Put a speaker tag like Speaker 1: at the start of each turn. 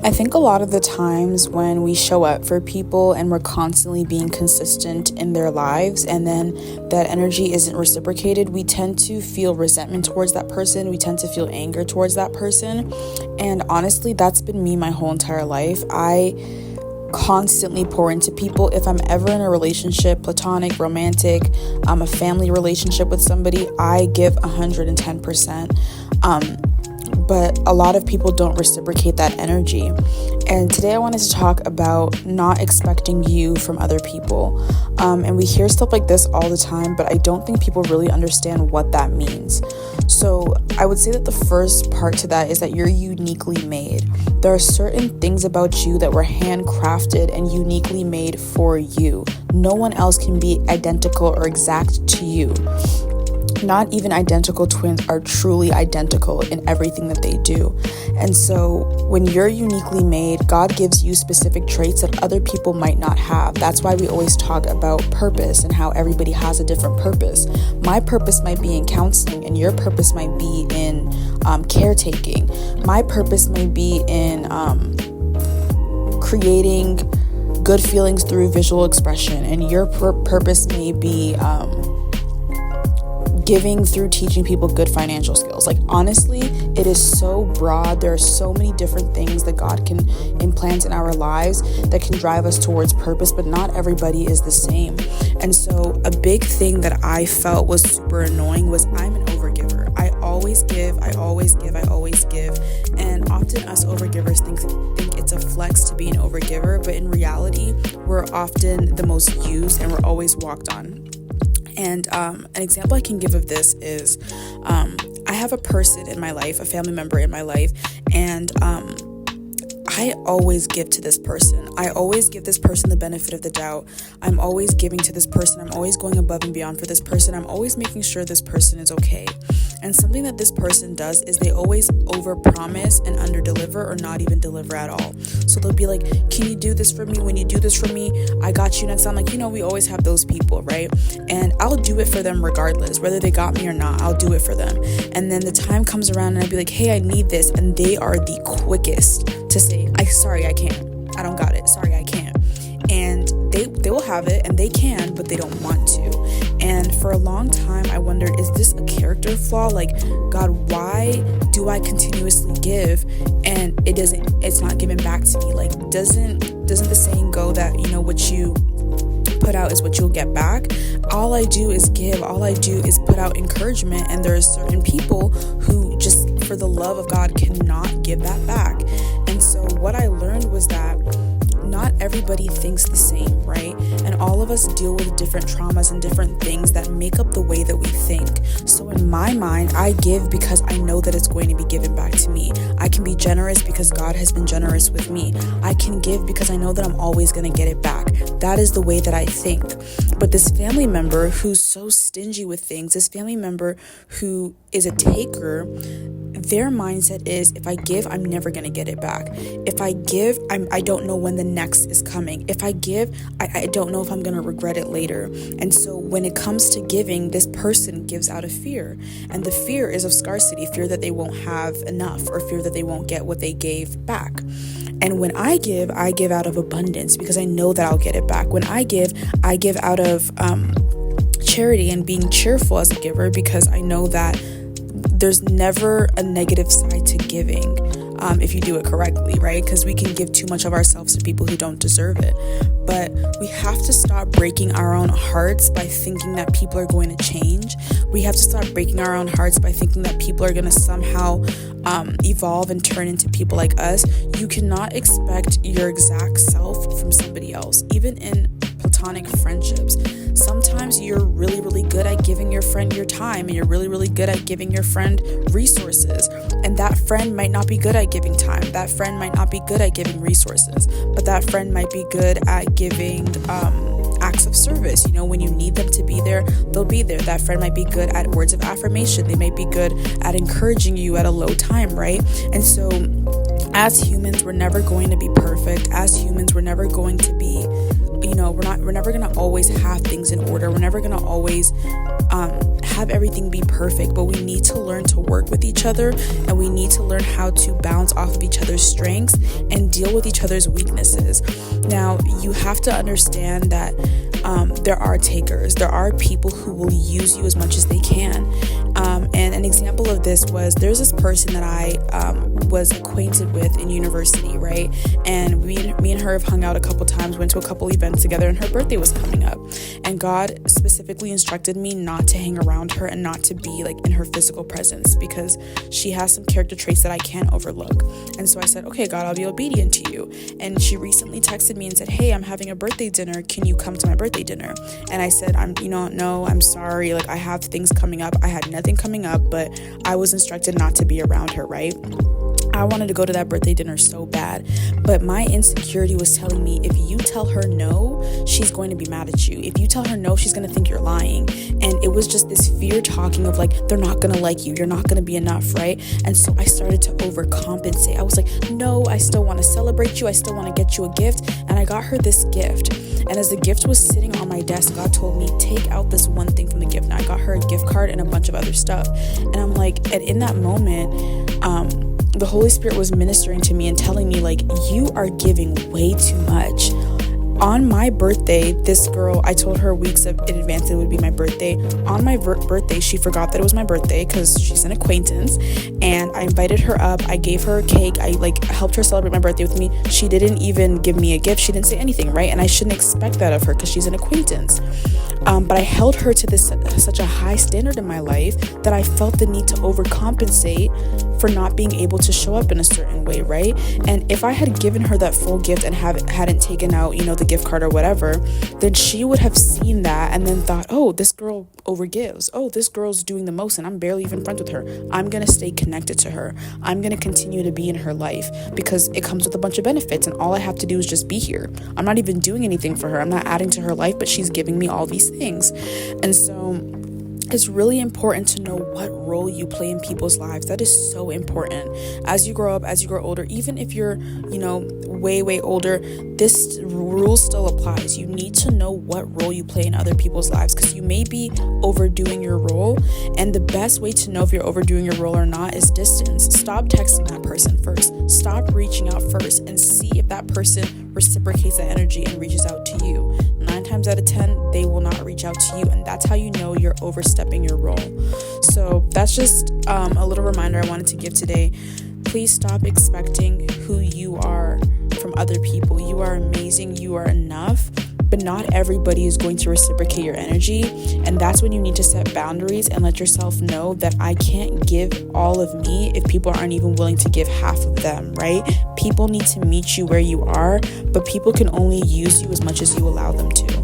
Speaker 1: I think a lot of the times when we show up for people and we're constantly being consistent in their lives and then that energy isn't reciprocated, we tend to feel resentment towards that person. We tend to feel anger towards that person. And honestly, that's been me my whole entire life. I constantly pour into people. If I'm ever in a relationship, platonic, romantic, a family relationship with somebody, I give 110%. But a lot of people don't reciprocate that energy. And today I wanted to talk about not expecting you from other people. And we hear stuff like this all the time, but I don't think people really understand what that means. So I would say that the first part to that is that you're uniquely made. There are certain things about you that were handcrafted and uniquely made for you. No one else can be identical or exact to you. Not even identical twins are truly identical in everything that they do. And so when you're uniquely made, God gives you specific traits that other people might not have. That's why we always talk about purpose and how everybody has a different purpose. My purpose might be in counseling and your purpose might be in caretaking. My purpose may be in creating good feelings through visual expression, and your purpose may be giving through teaching people good financial skills. Like, honestly, it is so broad. There are so many different things that God can implant in our lives that can drive us towards purpose, but not everybody is the same. And so a big thing that I felt was super annoying was I'm an overgiver. I always give. And often us overgivers think it's a flex to be an overgiver, but in reality, we're often the most used and we're always walked on. And an example I can give of this is I have a person in my life, a family member in my life, and I always give to this person. I always give this person the benefit of the doubt. I'm always giving to this person. I'm always going above and beyond for this person. I'm always making sure this person is okay. And something that this person does is they always overpromise and underdeliver or not even deliver at all. So they'll be like, can you do this for me? When you do this for me, I got you next time. Like, we always have those people, right? And I'll do it for them regardless, whether they got me or not. I'll do it for them. And then the time comes around and I'd be like, hey, I need this. And they are the quickest to say, sorry, I can't. I don't got it. Sorry, I can't. And they will have it and they can, but they don't want to. And for a long time, I wondered, is this a character flaw? Like, God, why do I continuously give and it's not given back to me? Like, doesn't the saying go that, what you put out is what you'll get back? All I do is give. All I do is put out encouragement. And there are certain people who just, for the love of God, cannot give that back. And so what I learned was that not everybody thinks the same, right? And all of us deal with different traumas and different things that make up the way that we think. So in my mind, I give because I know that it's going to be given back to me. I can be generous because God has been generous with me. I can give because I know that I'm always going to get it back. That is the way that I think. But this family member who's so stingy with things, this family member who is a taker, their mindset is, if I give, I'm never going to get it back. If I give, I don't know when the next is coming. If I give, I don't know if I'm going to regret it later. And so when it comes to giving, this person gives out of fear. And the fear is of scarcity, fear that they won't have enough or fear that they won't get what they gave back. And when I give out of abundance because I know that I'll get it back. When I give out of charity and being cheerful as a giver because I know that there's never a negative side to giving if you do it correctly, right? Because we can give too much of ourselves to people who don't deserve it. But we have to stop breaking our own hearts by thinking that people are going to change. We have to stop breaking our own hearts by thinking that people are going to somehow evolve and turn into people like us. You cannot expect your exact self from somebody else, even in platonic friendships. Sometimes you're really, really good at giving your friend your time, and you're really, really good at giving your friend resources. And that friend might not be good at giving time. That friend might not be good at giving resources, but that friend might be good at giving acts of service. When you need them to be there, they'll be there. That friend might be good at words of affirmation. They might be good at encouraging you at a low time, right? And so as humans, we're never going to be perfect. As humans, we're never going to be we're never going to always have things in order. We're never going to always have everything be perfect, but we need to learn to work with each other, and we need to learn how to bounce off of each other's strengths and deal with each other's weaknesses. Now, you have to understand that there are takers. There are people who will use you as much as they can. And an example of this was, there's this person that I was acquainted with in university, right? And me and her have hung out a couple times, went to a couple events together, and her birthday was coming up. And God specifically instructed me not to hang around her and not to be like in her physical presence, because she has some character traits that I can't overlook. And so I said, okay, God, I'll be obedient to you. And she recently texted me and said, hey, I'm having a birthday dinner. Can you come to my birthday dinner? And I said, no, I'm sorry. Like, I have things coming up. I had nothing coming up, but I was instructed not to be around her, right? I wanted to go to that birthday dinner so bad, but my insecurity was telling me, if you tell her no, she's going to be mad at you. If you tell her no, she's going to think you're lying. And it was just this fear talking of like, they're not going to like you. You're not going to be enough, right? And so I started to overcompensate. I was like, no, I still want to celebrate you. I still want to get you a gift. And I got her this gift. And as the gift was sitting on my desk, God told me, take out this one thing from the gift. Now I got her a gift card and a bunch of other stuff. And I'm like, and in that moment, the Holy Spirit was ministering to me and telling me, like, you are giving way too much. On my birthday, this girl, I told her weeks in advance it would be my birthday. On my birthday, she forgot that it was my birthday because she's an acquaintance. And I invited her up. I gave her a cake. I helped her celebrate my birthday with me. She didn't even give me a gift. She didn't say anything, right? And I shouldn't expect that of her because she's an acquaintance. But I held her to such a high standard in my life that I felt the need to overcompensate for not being able to show up in a certain way, right? And if I had given her that full gift and hadn't taken out, the gift card or whatever, then she would have seen that and then thought, oh, this girl overgives. Oh, this girl's doing the most and I'm barely even friends with her. I'm going to stay connected to her. I'm going to continue to be in her life because it comes with a bunch of benefits and all I have to do is just be here. I'm not even doing anything for her. I'm not adding to her life, but she's giving me all these things. And so it's really important to know what role you play in people's lives. That is so important. As you grow up, as you grow older, even if you're, way older, this rule still applies. You need to know what role you play in other people's lives because you may be overdoing your role. And the best way to know if you're overdoing your role or not is distance. Stop texting that person first. Stop reaching out first and see if that person reciprocates that energy and reaches out to you. 9 times out of 10, they will not reach out to you. And that's how you know you're overstepping your role. So that's just a little reminder I wanted to give today. Please stop expecting who you are from other people. You are amazing. You are enough. But not everybody is going to reciprocate your energy. And that's when you need to set boundaries and let yourself know that I can't give all of me if people aren't even willing to give half of them, right? People need to meet you where you are, but people can only use you as much as you allow them to.